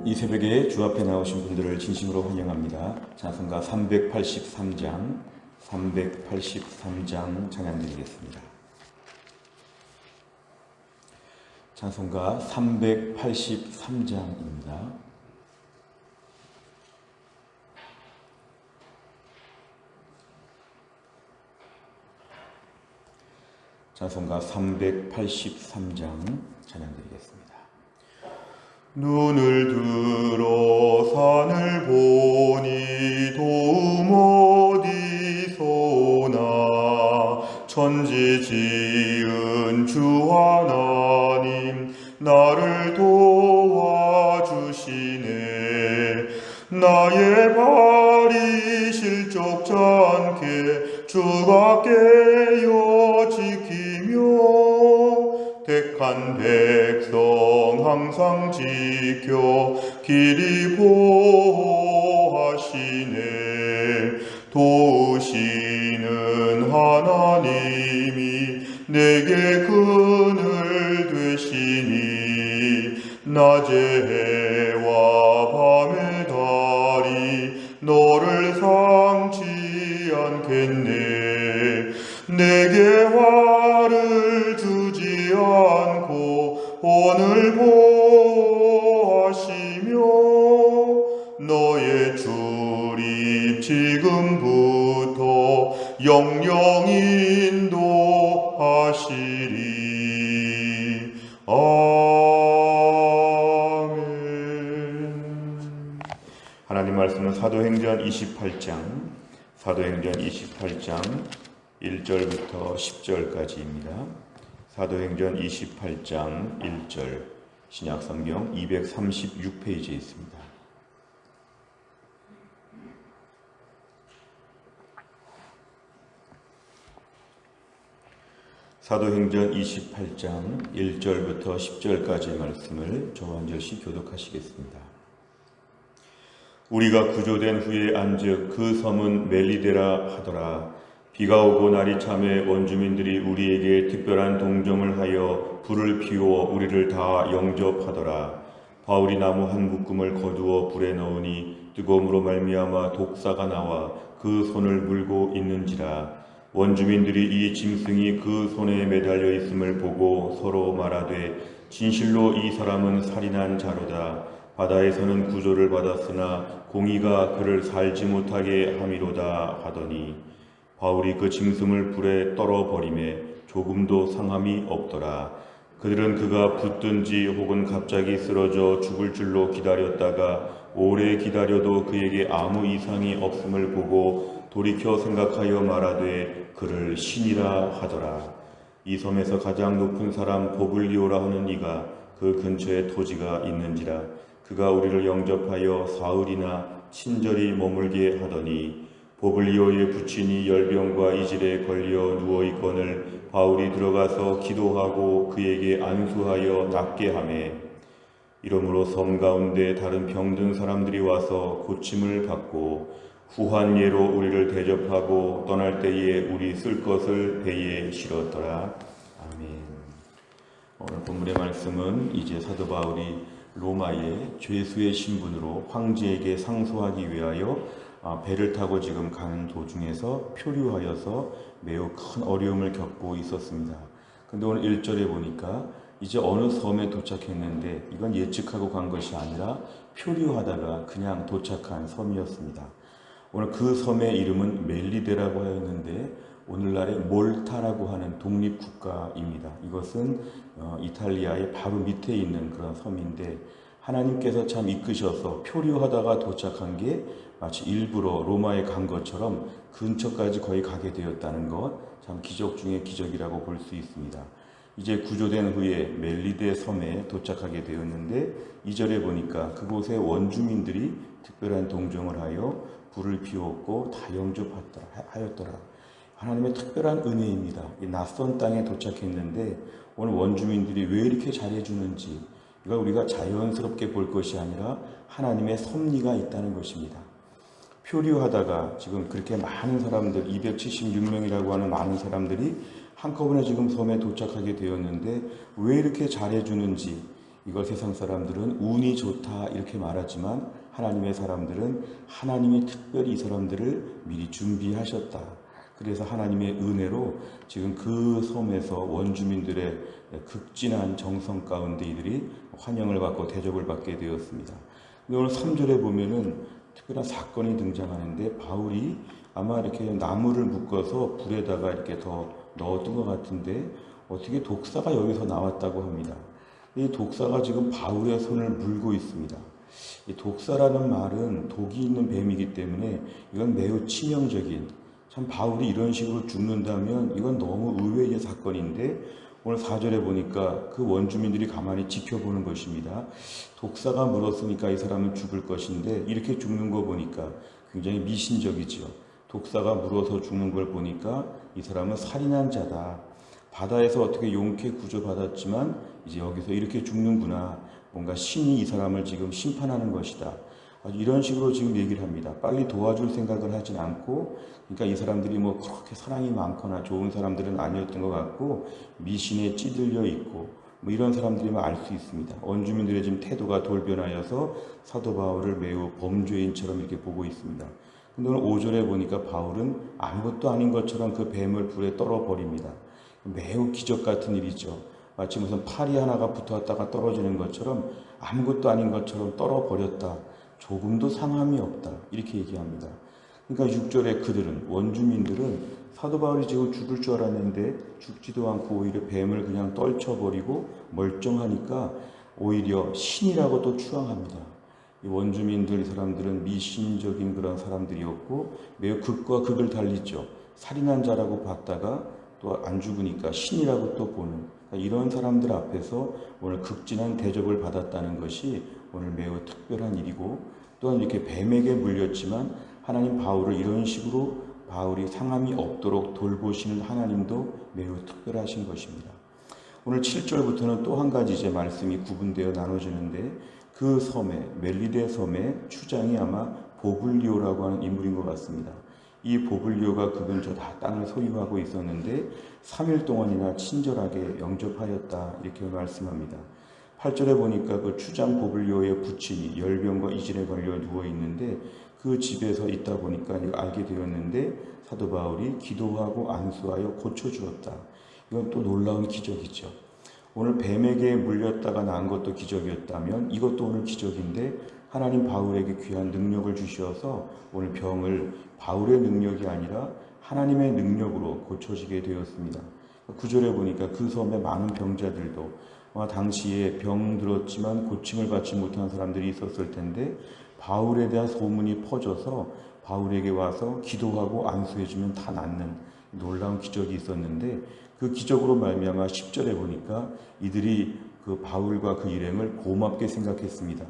이 새벽에 주 앞에 나오신 분들을 진심으로 환영합니다. 찬송가 383장 찬양 드리겠습니다. 찬송가 383장입니다. 찬송가 383장 찬양 드리겠습니다. 눈을 들어 산을 보니 도움 어디서나 천지 지은 주 하나님 나를 도와주시네. 나의 발이 실족지 않게 주가 깨어 지키며 택한 백성 항상 지켜 길이 보호하시네. 도우시는 하나님이 내게 그늘 되시니 낮의 해와 밤의 달이 너를 상치 않겠네. 내게 화를 주지 않고 오늘 보호하시며 너의 출입 지금부터 영영 인도하시리. 아멘. 하나님 말씀은 사도행전 28장 1절부터 10절까지입니다. 사도행전 28장 1절 신약성경 236페이지에 있습니다. 사도행전 28장 1절부터 10절까지의 말씀을 저와 한 절씩 교독하시겠습니다. 우리가 구조된 후에 안즉 그 섬은 멜리데라 하더라. 비가 오고 날이 참해 원주민들이 우리에게 특별한 동정을 하여 불을 피워 우리를 다 영접하더라. 바울이 나무 한 묶음을 거두어 불에 넣으니 뜨거움으로 말미암아 독사가 나와 그 손을 물고 있는지라. 원주민들이 이 짐승이 그 손에 매달려 있음을 보고 서로 말하되 진실로 이 사람은 살인한 자로다. 바다에서는 구조를 받았으나 공의가 그를 살지 못하게 함이로다 하더니 바울이 그 짐승을 불에 떨어버리매 조금도 상함이 없더라. 그들은 그가 붙든지 혹은 갑자기 쓰러져 죽을 줄로 기다렸다가 오래 기다려도 그에게 아무 이상이 없음을 보고 돌이켜 생각하여 말하되 그를 신이라 하더라. 이 섬에서 가장 높은 사람 보블리오라 하는 이가 그 근처에 토지가 있는지라. 그가 우리를 영접하여 사흘이나 친절히 머물게 하더니 보블리오의 부친이 열병과 이질에 걸려 누워있거늘 바울이 들어가서 기도하고 그에게 안수하여 낫게 하매 이러므로 섬 가운데 다른 병든 사람들이 와서 고침을 받고 후한 예로 우리를 대접하고 떠날 때에 우리 쓸 것을 배에 실었더라. 아멘. 오늘 본문의 말씀은 이제 사도 바울이 로마의 죄수의 신분으로 황제에게 상소하기 위하여 배를 타고 지금 가는 도중에서 표류하여서 매우 큰 어려움을 겪고 있었습니다. 근데 오늘 1절에 보니까 이제 어느 섬에 도착했는데 이건 예측하고 간 것이 아니라 표류하다가 그냥 도착한 섬이었습니다. 오늘 그 섬의 이름은 멜리데라고 하였는데 오늘날의 몰타라고 하는 독립국가입니다. 이것은 이탈리아의 바로 밑에 있는 그런 섬인데 하나님께서 참 이끄셔서 표류하다가 도착한 게 마치 일부러 로마에 간 것처럼 근처까지 거의 가게 되었다는 것, 참 기적 중에 기적이라고 볼 수 있습니다. 이제 구조된 후에 멜리데 섬에 도착하게 되었는데 2절에 보니까 그곳의 원주민들이 특별한 동정을 하여 불을 피웠고 다 영접하였더라. 하나님의 특별한 은혜입니다. 이 낯선 땅에 도착했는데 오늘 원주민들이 왜 이렇게 잘해주는지 이걸 우리가 자연스럽게 볼 것이 아니라 하나님의 섭리가 있다는 것입니다. 표류하다가 지금 그렇게 많은 사람들 276명이라고 하는 많은 사람들이 한꺼번에 지금 섬에 도착하게 되었는데 왜 이렇게 잘해주는지 이걸 세상 사람들은 운이 좋다 이렇게 말하지만 하나님의 사람들은 하나님이 특별히 이 사람들을 미리 준비하셨다. 그래서 하나님의 은혜로 지금 그 섬에서 원주민들의 극진한 정성 가운데 이들이 환영을 받고 대접을 받게 되었습니다. 근데 오늘 3절에 보면은 특별한 사건이 등장하는데 바울이 아마 이렇게 나무를 묶어서 불에다가 이렇게 더 넣었던 것 같은데 어떻게 독사가 여기서 나왔다고 합니다. 이 독사가 지금 바울의 손을 물고 있습니다. 이 독사라는 말은 독이 있는 뱀이기 때문에 이건 매우 치명적인, 참 바울이 이런 식으로 죽는다면 이건 너무 의외의 사건인데 오늘 4절에 보니까 그 원주민들이 가만히 지켜보는 것입니다. 독사가 물었으니까 이 사람은 죽을 것인데 이렇게 죽는 거 보니까 굉장히 미신적이죠. 독사가 물어서 죽는 걸 보니까 이 사람은 살인한 자다. 바다에서 어떻게 용케 구조받았지만 이제 여기서 이렇게 죽는구나. 뭔가 신이 이 사람을 지금 심판하는 것이다. 아주 이런 식으로 지금 얘기를 합니다. 빨리 도와줄 생각을 하진 않고, 그러니까 이 사람들이 뭐 그렇게 사랑이 많거나 좋은 사람들은 아니었던 것 같고 미신에 찌들려 있고 뭐 이런 사람들이면 알 수 있습니다. 원주민들의 지금 태도가 돌변하여서 사도 바울을 매우 범죄인처럼 이렇게 보고 있습니다. 근데 오늘 5절에 보니까 바울은 아무것도 아닌 것처럼 그 뱀을 불에 떨어버립니다. 매우 기적 같은 일이죠. 마치 무슨 팔이 하나가 붙어왔다가 떨어지는 것처럼 아무것도 아닌 것처럼 떨어버렸다. 조금도 상함이 없다. 이렇게 얘기합니다. 그러니까 6절에 그들은, 원주민들은 사도 바울이 지금 죽을 줄 알았는데 죽지도 않고 오히려 뱀을 그냥 떨쳐버리고 멀쩡하니까 오히려 신이라고 또 추앙합니다. 이 원주민들, 이 사람들은 미신적인 그런 사람들이었고 매우 극과 극을 달리죠. 살인한 자라고 봤다가 또 안 죽으니까 신이라고 또 보는, 그러니까 이런 사람들 앞에서 오늘 극진한 대접을 받았다는 것이 오늘 매우 특별한 일이고, 또한 이렇게 뱀에게 물렸지만 하나님 바울을 이런 식으로 바울이 상함이 없도록 돌보시는 하나님도 매우 특별하신 것입니다. 오늘 7절부터는 또 한 가지 이제 말씀이 구분되어 나눠지는데 그 섬에, 멜리데 섬의 추장이 아마 보블리오라고 하는 인물인 것 같습니다. 이 보블리오가 그 근처 다 땅을 소유하고 있었는데 3일 동안이나 친절하게 영접하였다 이렇게 말씀합니다. 8절에 보니까 그 추장 보블리오의 부친이 열병과 이진에 걸려 누워 있는데 그 집에서 있다 보니까 알게 되었는데 사도 바울이 기도하고 안수하여 고쳐주었다. 이건 또 놀라운 기적이죠. 오늘 뱀에게 물렸다가 난 것도 기적이었다면 이것도 오늘 기적인데 하나님 바울에게 귀한 능력을 주셔서 오늘 병을 바울의 능력이 아니라 하나님의 능력으로 고쳐지게 되었습니다. 9절에 보니까 그 섬에 많은 병자들도 당시에 병 들었지만 고침을 받지 못한 사람들이 있었을 텐데 바울에 대한 소문이 퍼져서 바울에게 와서 기도하고 안수해주면 다 낫는 놀라운 기적이 있었는데 그 기적으로 말미암아 10절에 보니까 이들이 그 바울과 그 일행을 고맙게 생각했습니다.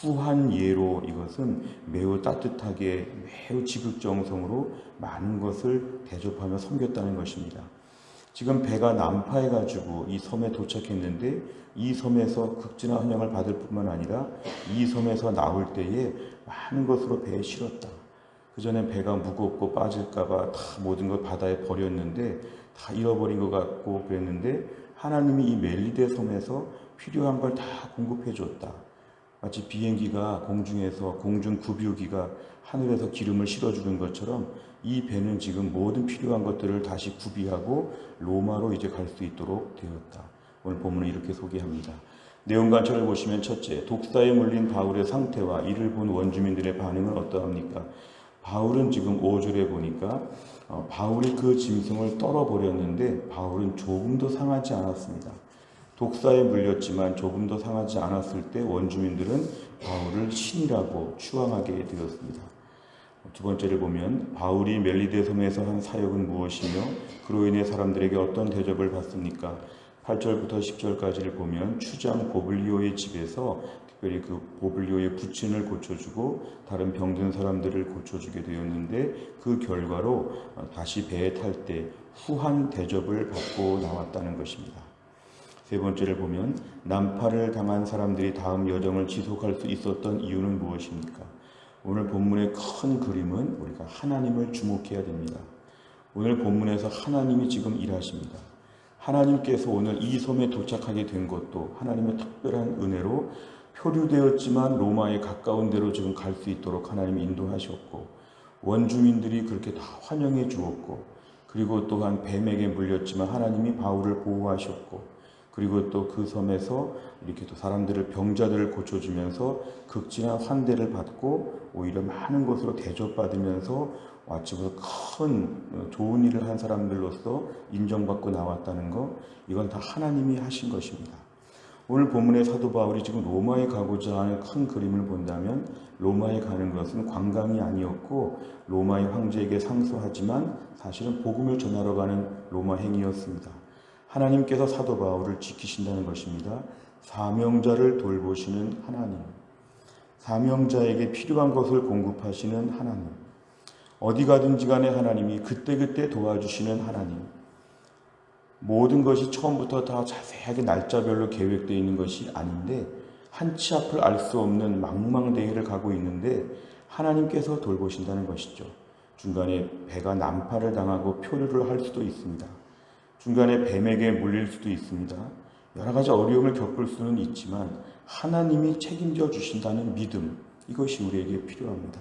후한 예로 이것은 매우 따뜻하게 매우 지극정성으로 많은 것을 대접하며 섬겼다는 것입니다. 지금 배가 난파해가지고 이 섬에 도착했는데 이 섬에서 극진한 환영을 받을 뿐만 아니라 이 섬에서 나올 때에 많은 것으로 배에 실었다. 그전에 배가 무겁고 빠질까봐 다 모든 걸 바다에 버렸는데 다 잃어버린 것 같고 그랬는데 하나님이 이 멜리데 섬에서 필요한 걸 다 공급해 줬다. 마치 비행기가 공중에서 공중급유기가 하늘에서 기름을 실어주는 것처럼 이 배는 지금 모든 필요한 것들을 다시 구비하고 로마로 이제 갈 수 있도록 되었다. 오늘 본문은 이렇게 소개합니다. 내용 관찰을 보시면 첫째, 독사에 물린 바울의 상태와 이를 본 원주민들의 반응은 어떠합니까? 바울은 지금 5절에 보니까 바울이 그 짐승을 떨어버렸는데 바울은 조금도 상하지 않았습니다. 독사에 물렸지만 조금도 상하지 않았을 때 원주민들은 바울을 신이라고 추앙하게 되었습니다. 두 번째를 보면 바울이 멜리데 섬에서 한 사역은 무엇이며 그로 인해 사람들에게 어떤 대접을 받습니까? 8절부터 10절까지를 보면 추장 보블리오의 집에서 특별히 그 보블리오의 부친을 고쳐주고 다른 병든 사람들을 고쳐주게 되었는데 그 결과로 다시 배에 탈 때 후한 대접을 받고 나왔다는 것입니다. 세 번째를 보면 난파를 당한 사람들이 다음 여정을 지속할 수 있었던 이유는 무엇입니까? 오늘 본문의 큰 그림은 우리가 하나님을 주목해야 됩니다. 오늘 본문에서 하나님이 지금 일하십니다. 하나님께서 오늘 이 섬에 도착하게 된 것도 하나님의 특별한 은혜로 표류되었지만 로마에 가까운 데로 지금 갈 수 있도록 하나님이 인도하셨고, 원주민들이 그렇게 다 환영해 주었고, 그리고 또한 뱀에게 물렸지만 하나님이 바울을 보호하셨고, 그리고 또 그 섬에서 이렇게 또 사람들을, 병자들을 고쳐주면서 극진한 환대를 받고 오히려 많은 것으로 대접받으면서 마치고 큰 좋은 일을 한 사람들로서 인정받고 나왔다는 것, 이건 다 하나님이 하신 것입니다. 오늘 본문의 사도 바울이 지금 로마에 가고자 하는 큰 그림을 본다면, 로마에 가는 것은 관광이 아니었고 로마의 황제에게 상소하지만 사실은 복음을 전하러 가는 로마 행위였습니다. 하나님께서 사도 바울을 지키신다는 것입니다. 사명자를 돌보시는 하나님, 사명자에게 필요한 것을 공급하시는 하나님, 어디 가든지 간에 하나님이 그때그때 도와주시는 하나님, 모든 것이 처음부터 다 자세하게 날짜별로 계획되어 있는 것이 아닌데, 한치 앞을 알 수 없는 망망대해를 가고 있는데 하나님께서 돌보신다는 것이죠. 중간에 배가 난파를 당하고 표류를 할 수도 있습니다. 중간에 뱀에게 물릴 수도 있습니다. 여러 가지 어려움을 겪을 수는 있지만 하나님이 책임져 주신다는 믿음, 이것이 우리에게 필요합니다.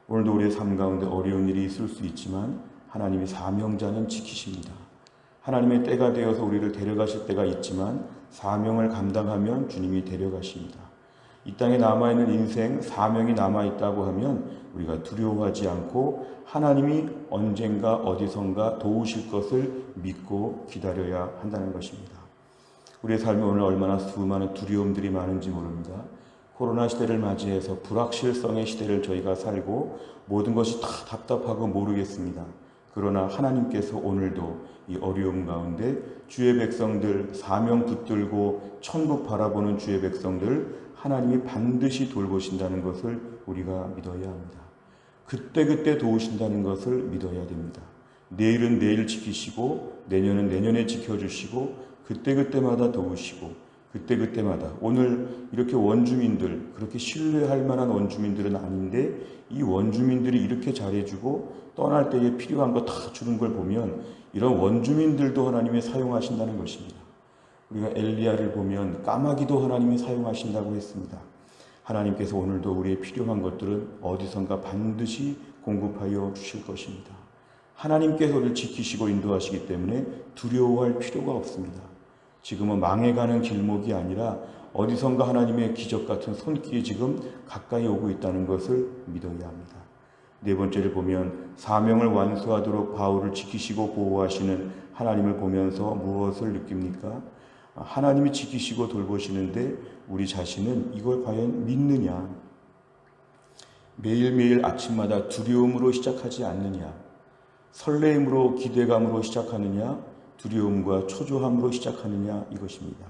오늘도 우리의 삶 가운데 어려운 일이 있을 수 있지만 하나님이 사명자는 지키십니다. 하나님의 때가 되어서 우리를 데려가실 때가 있지만 사명을 감당하면 주님이 데려가십니다. 이 땅에 남아있는 인생 사명이 남아있다고 하면 우리가 두려워하지 않고 하나님이 언젠가 어디선가 도우실 것을 믿고 기다려야 한다는 것입니다. 우리의 삶이 오늘 얼마나 수많은 두려움들이 많은지 모릅니다. 코로나 시대를 맞이해서 불확실성의 시대를 저희가 살고 모든 것이 다 답답하고 모르겠습니다. 그러나 하나님께서 오늘도 이 어려움 가운데 주의 백성들, 사명 붙들고 천국 바라보는 주의 백성들 하나님이 반드시 돌보신다는 것을 우리가 믿어야 합니다. 그때그때 도우신다는 것을 믿어야 됩니다. 내일은 내일 지키시고 내년은 내년에 지켜주시고 그때그때마다 도우시고 그때그때마다, 오늘 이렇게 원주민들, 그렇게 신뢰할 만한 원주민들은 아닌데 이 원주민들이 이렇게 잘해주고 떠날 때에 필요한 거 다 주는 걸 보면 이런 원주민들도 하나님이 사용하신다는 것입니다. 우리가 엘리야를 보면 까마귀도 하나님이 사용하신다고 했습니다. 하나님께서 오늘도 우리의 필요한 것들은 어디선가 반드시 공급하여 주실 것입니다. 하나님께서 우리를 지키시고 인도하시기 때문에 두려워할 필요가 없습니다. 지금은 망해가는 길목이 아니라 어디선가 하나님의 기적 같은 손길이 지금 가까이 오고 있다는 것을 믿어야 합니다. 네 번째를 보면 사명을 완수하도록 바울을 지키시고 보호하시는 하나님을 보면서 무엇을 느낍니까? 하나님이 지키시고 돌보시는데 우리 자신은 이걸 과연 믿느냐? 매일매일 아침마다 두려움으로 시작하지 않느냐? 설레임으로 기대감으로 시작하느냐? 두려움과 초조함으로 시작하느냐? 이것입니다.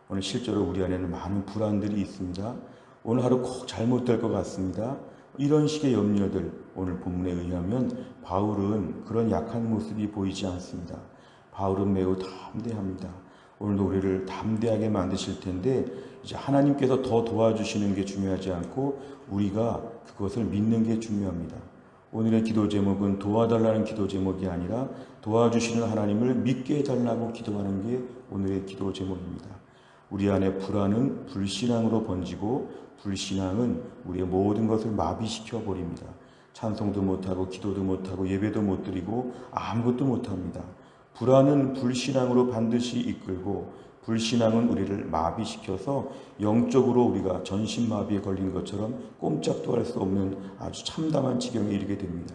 오늘 실제로 우리 안에는 많은 불안들이 있습니다. 오늘 하루 꼭 잘못될 것 같습니다. 이런 식의 염려들, 오늘 본문에 의하면 바울은 그런 약한 모습이 보이지 않습니다. 바울은 매우 담대합니다. 오늘도 우리를 담대하게 만드실 텐데 이제 하나님께서 더 도와주시는 게 중요하지 않고 우리가 그것을 믿는 게 중요합니다. 오늘의 기도 제목은 도와달라는 기도 제목이 아니라 도와주시는 하나님을 믿게 해달라고 기도하는 게 오늘의 기도 제목입니다. 우리 안에 불안은 불신앙으로 번지고 불신앙은 우리의 모든 것을 마비시켜 버립니다. 찬송도 못하고 기도도 못하고 예배도 못 드리고 아무것도 못합니다. 불안은 불신앙으로 반드시 이끌고 불신앙은 우리를 마비시켜서 영적으로 우리가 전신마비에 걸린 것처럼 꼼짝도 할 수 없는 아주 참담한 지경에 이르게 됩니다.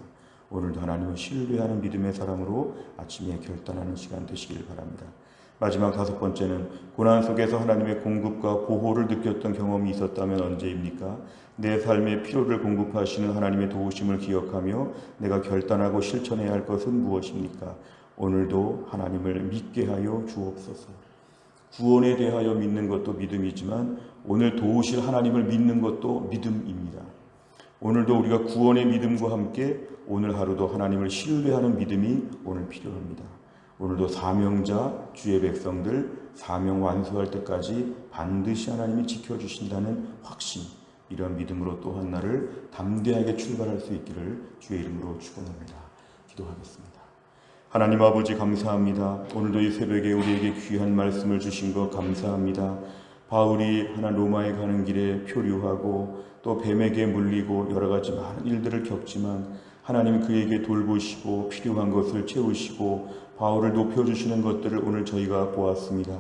오늘도 하나님을 신뢰하는 믿음의 사람으로 아침에 결단하는 시간 되시길 바랍니다. 마지막 다섯 번째는 고난 속에서 하나님의 공급과 보호를 느꼈던 경험이 있었다면 언제입니까? 내 삶의 필요를 공급하시는 하나님의 도우심을 기억하며 내가 결단하고 실천해야 할 것은 무엇입니까? 오늘도 하나님을 믿게 하여 주옵소서. 구원에 대하여 믿는 것도 믿음이지만 오늘 도우실 하나님을 믿는 것도 믿음입니다. 오늘도 우리가 구원의 믿음과 함께 오늘 하루도 하나님을 신뢰하는 믿음이 오늘 필요합니다. 오늘도 사명자, 주의 백성들 사명 완수할 때까지 반드시 하나님이 지켜주신다는 확신, 이런 믿음으로 또 한 날을 담대하게 출발할 수 있기를 주의 이름으로 축원합니다. 기도하겠습니다. 하나님 아버지 감사합니다. 오늘도 이 새벽에 우리에게 귀한 말씀을 주신 것 감사합니다. 바울이 하나 로마에 가는 길에 표류하고 또 뱀에게 물리고 여러 가지 많은 일들을 겪지만 하나님 그에게 돌보시고 필요한 것을 채우시고 바울을 높여주시는 것들을 오늘 저희가 보았습니다.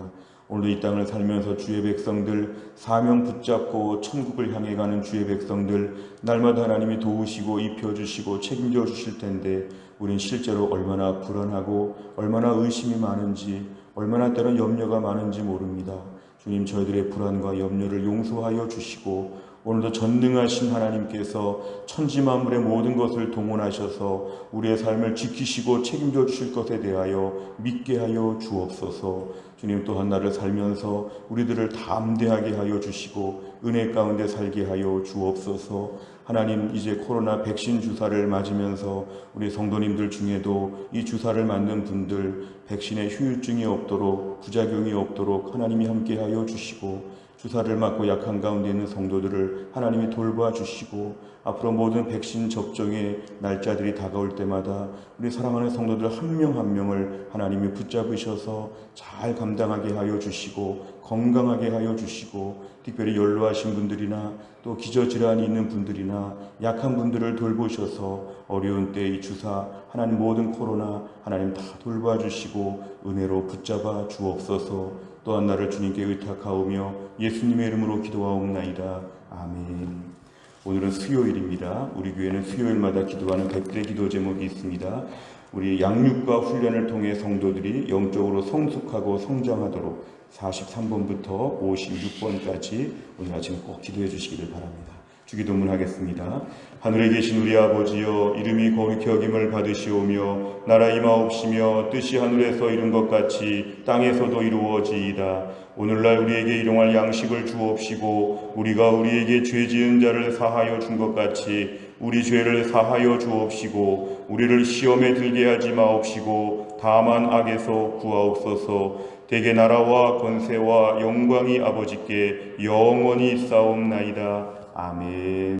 오늘도 이 땅을 살면서 주의 백성들 사명 붙잡고 천국을 향해 가는 주의 백성들 날마다 하나님이 도우시고 입혀주시고 책임져 주실 텐데 우린 실제로 얼마나 불안하고 얼마나 의심이 많은지 얼마나 때론 염려가 많은지 모릅니다. 주님 저희들의 불안과 염려를 용서하여 주시고 오늘도 전능하신 하나님께서 천지 만물의 모든 것을 동원하셔서 우리의 삶을 지키시고 책임져 주실 것에 대하여 믿게 하여 주옵소서. 주님 또한 나를 살면서 우리들을 담대하게 하여 주시고 은혜 가운데 살게 하여 주옵소서. 하나님 이제 코로나 백신 주사를 맞으면서 우리 성도님들 중에도 이 주사를 맞는 분들 백신에 후유증이 없도록 부작용이 없도록 하나님이 함께 하여 주시고 주사를 맞고 약한 가운데 있는 성도들을 하나님이 돌봐 주시고 앞으로 모든 백신 접종의 날짜들이 다가올 때마다 우리 사랑하는 성도들 한 명 한 명을 하나님이 붙잡으셔서 잘 감당하게 하여 주시고 건강하게 하여 주시고 특별히 연로하신 분들이나 또 기저질환이 있는 분들이나 약한 분들을 돌보셔서 어려운 때 이 주사 하나님 모든 코로나 하나님 다 돌봐 주시고 은혜로 붙잡아 주옵소서. 또한 나를 주님께 의탁하오며 예수님의 이름으로 기도하옵나이다. 아멘. 오늘은 수요일입니다. 우리 교회는 수요일마다 기도하는 100대 기도 제목이 있습니다. 우리 양육과 훈련을 통해 성도들이 영적으로 성숙하고 성장하도록 43번부터 56번까지 오늘 아침 꼭 기도해 주시기를 바랍니다. 주기도문 하겠습니다. 하늘에 계신 우리 아버지여 이름이 거룩히 여김을 받으시오며 나라 임하옵시며 뜻이 하늘에서 이룬 것 같이 땅에서도 이루어지이다. 오늘날 우리에게 일용할 양식을 주옵시고 우리가 우리에게 죄 지은 자를 사하여 준 것 같이 우리 죄를 사하여 주옵시고 우리를 시험에 들게 하지 마옵시고 다만 악에서 구하옵소서. 대개 나라와 권세와 영광이 아버지께 영원히 있사옵나이다. 아멘.